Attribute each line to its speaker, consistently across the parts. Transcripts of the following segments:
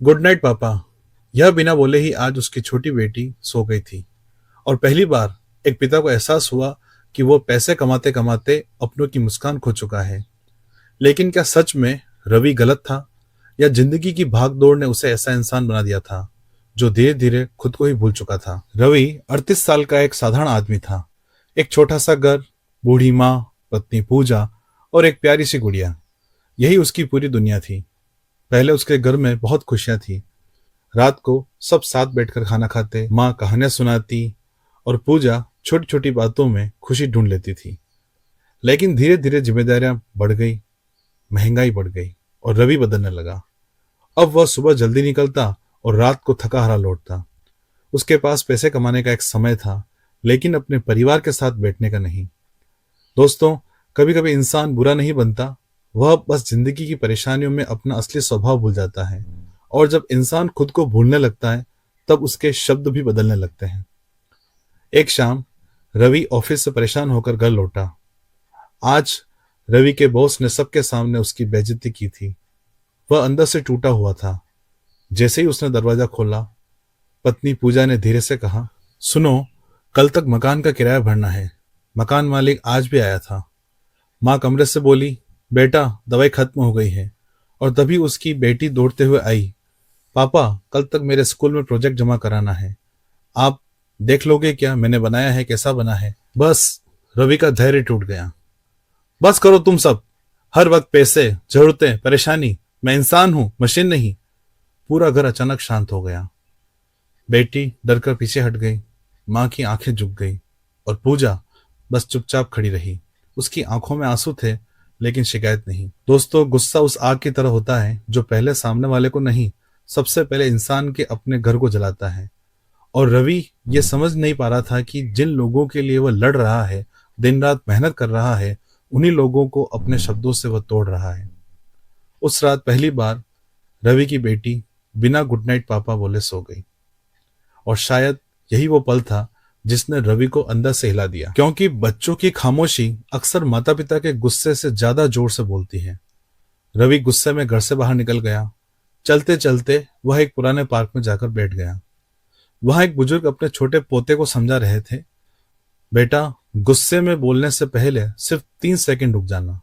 Speaker 1: Good night पापा। यह बिना बोले ही आज उसकी छोटी बेटी सो गई थी और पहली बार एक पिता को एहसास हुआ कि वो पैसे कमाते कमाते अपनों की मुस्कान खो चुका है। लेकिन क्या सच में रवि गलत था या जिंदगी की भागदौड़ ने उसे ऐसा इंसान बना दिया था जो धीरे धीरे खुद को ही भूल चुका था। रवि 38 साल का एक साधारण आदमी था। एक छोटा सा घर, बूढ़ी माँ, पत्नी पूजा और एक प्यारी सी गुड़िया, यही उसकी पूरी दुनिया थी। पहले उसके घर में बहुत खुशियां थी। रात को सब साथ बैठकर खाना खाते, माँ कहानियां सुनाती और पूजा छोटी छोटी बातों में खुशी ढूंढ लेती थी। लेकिन धीरे धीरे जिम्मेदारियां बढ़ गई, महंगाई बढ़ गई और रवि बदलने लगा। अब वह सुबह जल्दी निकलता और रात को थका हारा लौटता। उसके पास पैसे कमाने का एक समय था, लेकिन अपने परिवार के साथ बैठने का नहीं। दोस्तों, कभी कभी इंसान बुरा नहीं बनता, वह बस जिंदगी की परेशानियों में अपना असली स्वभाव भूल जाता है। और जब इंसान खुद को भूलने लगता है, तब उसके शब्द भी बदलने लगते हैं। एक शाम रवि ऑफिस से परेशान होकर घर लौटा। आज रवि के बॉस ने सबके सामने उसकी बेइज्जती की थी। वह अंदर से टूटा हुआ था। जैसे ही उसने दरवाजा खोला, पत्नी पूजा ने धीरे से कहा, सुनो, कल तक मकान का किराया भरना है। मकान मालिक आज भी आया था। माँ कमरे से बोली, बेटा दवाई खत्म हो गई है। और तभी उसकी बेटी दौड़ते हुए आई, पापा कल तक मेरे स्कूल में प्रोजेक्ट जमा कराना है। आप देख लोगे क्या मैंने बनाया है, कैसा बना है। बस रवि का धैर्य टूट गया। बस करो तुम सब, हर वक्त पैसे, जरूरतें, परेशानी। मैं इंसान हूं, मशीन नहीं। पूरा घर अचानक शांत हो गया। बेटी डरकर पीछे हट गई, माँ की आंखें झुक गई और पूजा बस चुपचाप खड़ी रही। उसकी आंखों में आंसू थे, लेकिन शिकायत नहीं। दोस्तों, गुस्सा उस आग की तरह होता है जो पहले सामने वाले को नहीं, सबसे पहले इंसान के अपने घर को जलाता है। और रवि ये समझ नहीं पा रहा था कि जिन लोगों के लिए वह लड़ रहा है, दिन रात मेहनत कर रहा है, उन्हीं लोगों को अपने शब्दों से वह तोड़ रहा है। उस रात पहली बार रवि की बेटी बिना गुड नाइट पापा बोले सो गई। और शायद यही वो पल था जिसने रवि को अंदर से हिला दिया, क्योंकि बच्चों की खामोशी अक्सर माता पिता के गुस्से से ज्यादा जोर से बोलती है। रवि गुस्से में घर से बाहर निकल गया। चलते चलते वह एक पुराने पार्क में जाकर बैठ गया। वहां एक बुजुर्ग अपने छोटे पोते को समझा रहे थे, बेटा गुस्से में बोलने से पहले सिर्फ 3 सेकंड रुक जाना।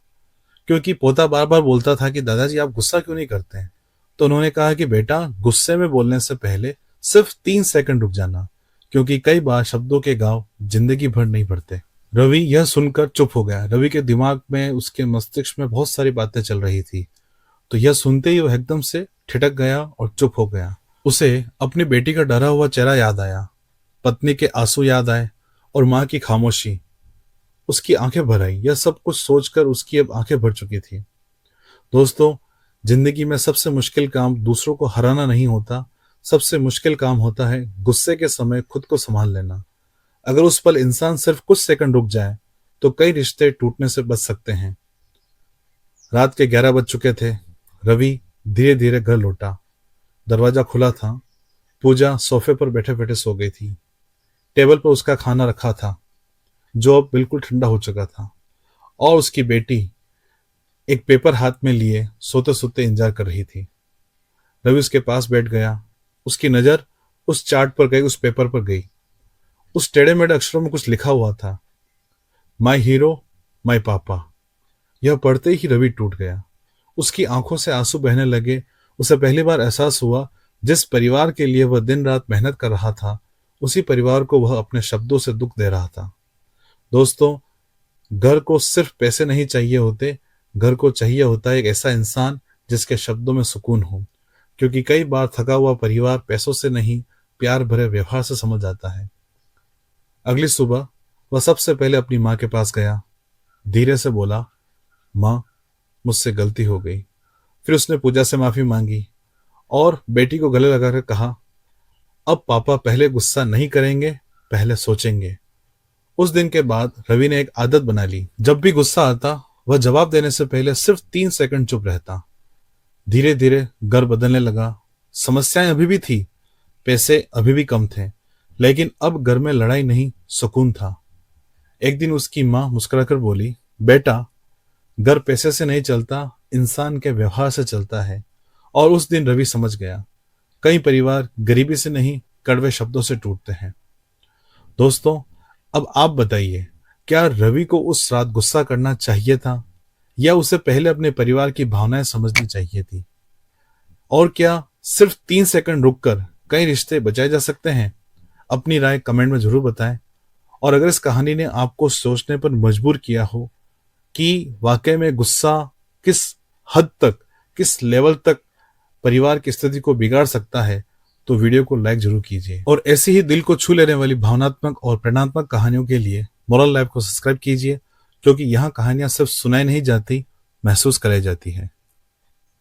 Speaker 1: क्योंकि पोता बार बार बोलता था कि दादाजी आप गुस्सा क्यों नहीं करते हैं। तो उन्होंने कहा कि बेटा गुस्से में बोलने से पहले सिर्फ 3 सेकंड रुक जाना, क्योंकि कई बार शब्दों के घाव जिंदगी भर नहीं भरते। रवि यह सुनकर चुप हो गया। रवि के दिमाग में, उसके मस्तिष्क में बहुत सारी बातें चल रही थी। तो यह सुनते ही वह एकदम से ठिठक गया और चुप हो गया। उसे अपनी बेटी का डरा हुआ चेहरा याद आया, पत्नी के आंसू याद आए और माँ की खामोशी। उसकी आंखें भर आई। यह सब कुछ सोचकर उसकी अब आंखें भर चुकी थी। दोस्तों, जिंदगी में सबसे मुश्किल काम दूसरों को हराना नहीं होता, सबसे मुश्किल काम होता है गुस्से के समय खुद को संभाल लेना। अगर उस पल इंसान सिर्फ कुछ सेकंड रुक जाए, तो कई रिश्ते टूटने से बच सकते हैं। रात के 11 बज चुके थे। रवि धीरे धीरे घर लौटा। दरवाजा खुला था। पूजा सोफे पर बैठे बैठे सो गई थी। टेबल पर उसका खाना रखा था, जो अब बिल्कुल ठंडा हो चुका था। और उसकी बेटी एक पेपर हाथ में लिए सोते सोते इंतजार कर रही थी। रवि उसके पास बैठ गया। उसकी नजर उस चार्ट पर गई, उस पेपर पर गई। उस टेढ़े मेढ़े अक्षरों में कुछ लिखा हुआ था, माई हीरो, माई पापा। यह पढ़ते ही रवि टूट गया। उसकी आंखों से आंसू बहने लगे। उसे पहली बार एहसास हुआ, जिस परिवार के लिए वह दिन रात मेहनत कर रहा था, उसी परिवार को वह अपने शब्दों से दुख दे रहा था। दोस्तों, घर को सिर्फ पैसे नहीं चाहिए होते, घर को चाहिए होता है एक ऐसा इंसान जिसके शब्दों में सुकून हो। क्योंकि कई बार थका हुआ परिवार पैसों से नहीं, प्यार भरे व्यवहार से समझ आता है। अगली सुबह वह सबसे पहले अपनी माँ के पास गया। धीरे से बोला, माँ मुझसे गलती हो गई। फिर उसने पूजा से माफी मांगी और बेटी को गले लगाकर कहा, अब पापा पहले गुस्सा नहीं करेंगे, पहले सोचेंगे। उस दिन के बाद रवि ने एक आदत बना ली, जब भी गुस्सा आता वह जवाब देने से पहले सिर्फ 3 सेकंड चुप रहता। धीरे धीरे घर बदलने लगा। समस्याएं अभी भी थी, पैसे अभी भी कम थे, लेकिन अब घर में लड़ाई नहीं, सुकून था। एक दिन उसकी माँ मुस्कुराकर बोली, बेटा घर पैसे से नहीं चलता, इंसान के व्यवहार से चलता है। और उस दिन रवि समझ गया, कई परिवार गरीबी से नहीं, कड़वे शब्दों से टूटते हैं। दोस्तों, अब आप बताइए, क्या रवि को उस रात गुस्सा करना चाहिए था, या उसे पहले अपने परिवार की भावनाएं समझनी चाहिए थी? और क्या सिर्फ 3 सेकंड रुककर कई रिश्ते बचाए जा सकते हैं? अपनी राय कमेंट में जरूर बताएं। और अगर इस कहानी ने आपको सोचने पर मजबूर किया हो कि वाकई में गुस्सा किस हद तक, किस लेवल तक परिवार की स्थिति को बिगाड़ सकता है, तो वीडियो को लाइक जरूर कीजिए। और ऐसी ही दिल को छू लेने वाली भावनात्मक और प्रेरणात्मक कहानियों के लिए मोरल लैब को सब्सक्राइब कीजिए, क्योंकि यहाँ कहानियां सिर्फ सुनाई नहीं जाती, महसूस कराई जाती है।